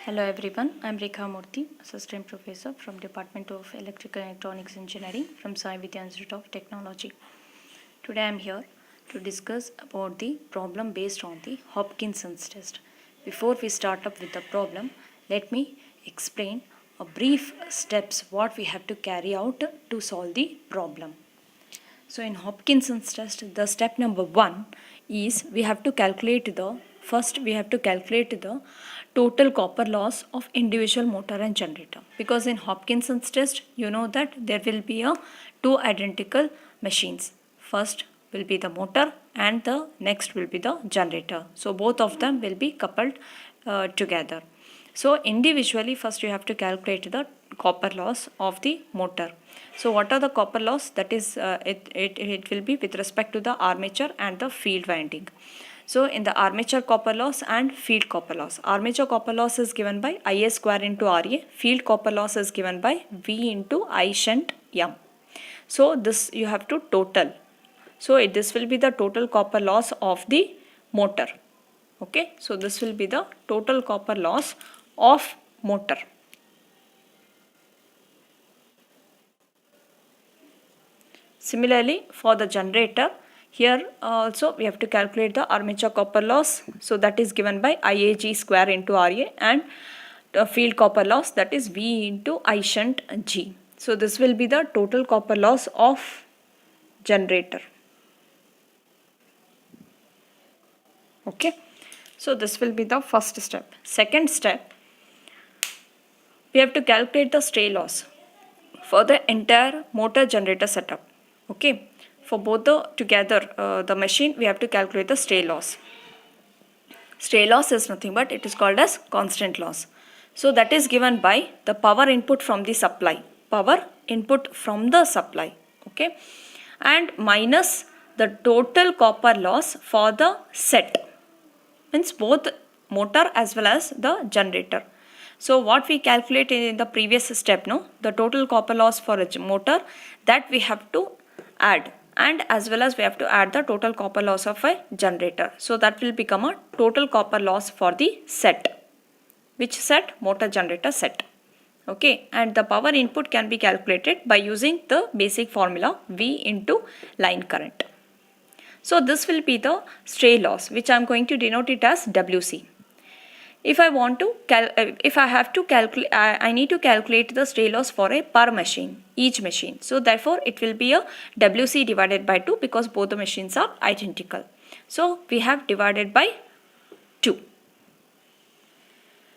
Hello everyone, I am Rekha Murthy, Assistant Professor from Department of Electrical and Electronics Engineering from Sai Vidya Institute of Technology. Today I am here to discuss about the problem based on the Hopkinson's test. Before we start up with the problem, let me explain a brief steps what we have to carry out to solve the problem. So in Hopkinson's test, the step number 1 is we have to calculate the total copper loss of individual motor and generator, because in Hopkinson's test you know that there will be two identical machines. First will be the motor and the next will be the generator. So both of them will be coupled together. So individually first you have to calculate the copper loss of the motor. So what are the copper loss? That is it will be with respect to the armature and the field winding. So in the armature copper loss and field copper loss, armature copper loss is given by Ia square into Ra, field copper loss is given by V into I shunt M. So this you have to total. So this will be the total copper loss of the motor. Okay, so this will be the total copper loss of motor. Similarly, for the generator, here also we have to calculate the armature copper loss. So that is given by IAG square into Ra, and the field copper loss, that is V into I shunt G. So this will be the total copper loss of generator. Okay, so this will be the first step. Second step, we have to calculate the stray loss for the entire motor generator setup. Okay, for both the machine we have to calculate the stray loss. Stray loss is nothing but it is called as constant loss. So that is given by the power input from the supply. Okay, and minus the total copper loss for the set, means both motor as well as the generator. So what we calculated in the previous step, the total copper loss for a motor, that we have to add, and as well as we have to add the total copper loss of a generator. So that will become a total copper loss for the set. Which set? Motor generator set. Okay, and the power input can be calculated by using the basic formula V into line current. So this will be the stray loss, which I am going to denote it as WC. If I want to I need to calculate the stray loss for a per machine, each machine. So therefore it will be a WC divided by 2, because both the machines are identical. So we have divided by 2.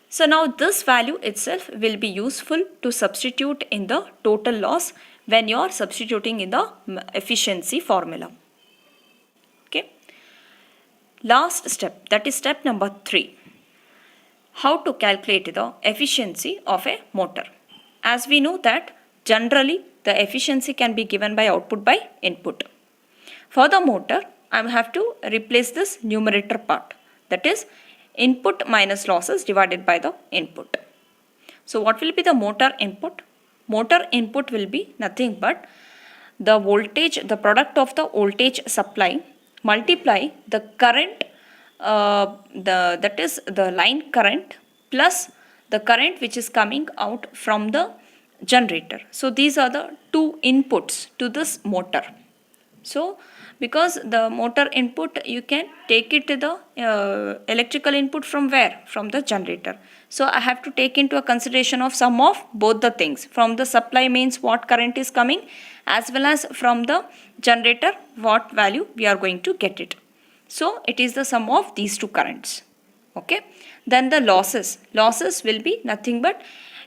So now this value itself will be useful to substitute in the total loss when you are substituting in the efficiency formula. Okay. Last step, that is step number 3. How to calculate the efficiency of a motor. As we know that generally the efficiency can be given by output by input. For the motor, I have to replace this numerator part, that is input minus losses divided by the input. So what will be the motor input? Motor input will be nothing but the voltage, the product of the voltage supply multiply the current, that is the line current, plus the current which is coming out from the generator. So these are the two inputs to this motor. So because the motor input, you can take it to the electrical input from where? From the generator. So I have to take into a consideration of sum of both the things. From the supply means what current is coming, as well as from the generator what value we are going to get it. So it is the sum of these two currents. Okay. Then the losses. Losses will be nothing but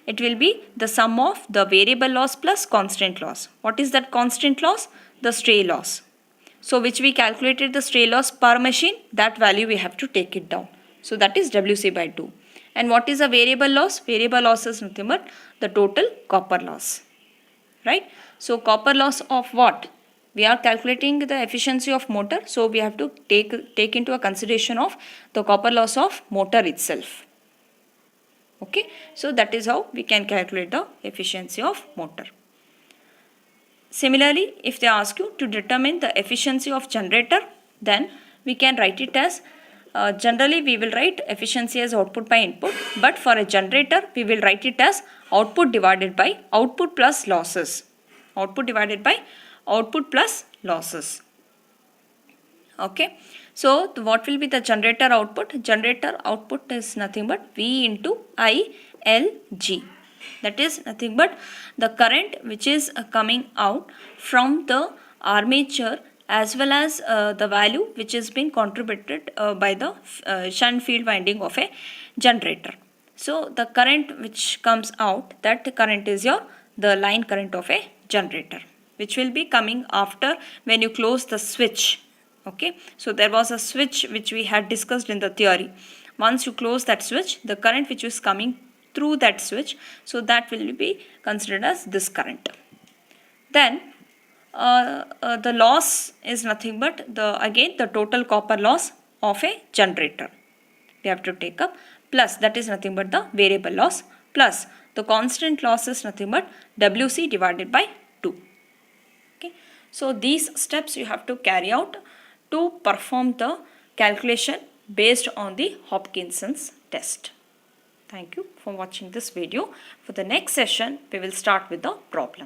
it will be the sum of the variable loss plus constant loss. What is that constant loss? The stray loss. So which we calculated the stray loss per machine, that value we have to take it down. So that is WC by 2. And what is a variable loss? Variable loss is nothing but the total copper loss. Right? So copper loss of what? We are calculating the efficiency of motor. So we have to take into a consideration of the copper loss of motor itself. Okay. So that is how we can calculate the efficiency of motor. Similarly, if they ask you to determine the efficiency of generator, then we can write it as generally we will write efficiency as output by input, but for a generator we will write it as output divided by output plus losses. Output divided by output plus losses. Okay. So what will be the generator output? Generator output is nothing but V into ILG. That is nothing but the current which is coming out from the armature as well as the value which is being contributed by the shunt field winding of a generator. So the current which comes out, that current is the line current of a generator, which will be coming after when you close the switch. Okay, so there was a switch which we had discussed in the theory. Once you close that switch, the current which is coming through that switch, so that will be considered as this current. Then the loss is nothing but the total copper loss of a generator. We have to take up plus, that is nothing but the variable loss, plus the constant loss is nothing but WC divided by 2. Okay, so these steps you have to carry out to perform the calculation based on the Hopkinson's test. Thank you for watching this video. For the next session, we will start with the problem.